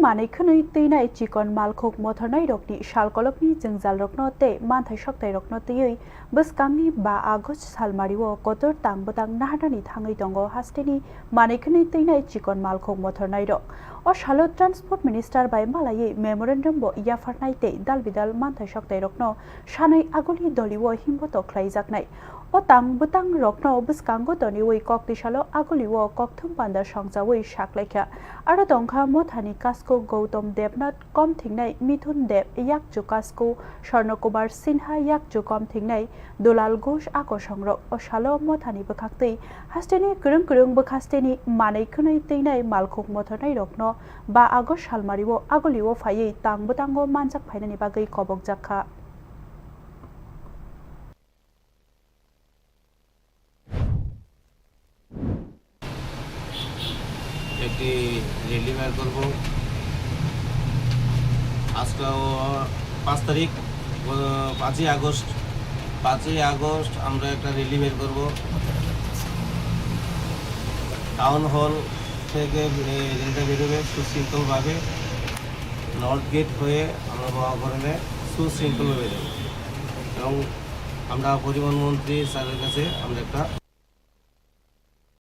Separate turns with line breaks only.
मानैखोनै तैनाय chicken मालखोक मथरनाय रकनि सालकलकनि जोंजाल रकनो ते मानथाय सकथाय रकनो तैयै बसकांनि 5 August सालमारिओ Qatar तांबतां नाहादानि थाङै दंग हास्टेनि मानैखोनै तैनाय चिकन मालखोक मथरनाय रक ओ सालो ट्रांसपोर्ट मिनिस्टार बाय मालायै मेमोरेंडम बो याफारनाय ते दाल बिदाल मानथाय सकथाय रकनो सानै आगुलि दलिओ हिमबतो ख्लाइजाकनाय ओ तांबतां रकनो बसकांगो दनिओ कक्तिसालो आगुलिओ कक्थुम पान्दा संजावै साख्लायखा आरो दंखा मथानि कास्को गौतम देवनाथ कम थिंनाय मिथुन देव याकजु कास्को स्वर्ण कुमार सिन्हा याकजु कम थिंनाय दुलाल घोष आको संरक ओ सालो मथानि बखाक्तै हास्टेनि गरं बखास्टेनि मानैखोनै तैनाय मालखोक मथरनाय रकनो 5 आगस्ट सालमारिओ आगुलिओ फायै तांबतांगो मानजाक फायनानि बागै कबक जाखा
একটি রেলি বের করব আজকে 5 তারিখ 5ই আগস্ট আমরা একটা রেলি বের করব টাউন হল থেকে রেলিটা বেরোবে সুশৃঙ্খলভাবে নর্থ গেট হয়ে আমরা মহাকরণে সুশৃঙ্খলভাবে বেরোব এবং আমরা পরিবহন মন্ত্রী স্যারের কাছে আমরা একটা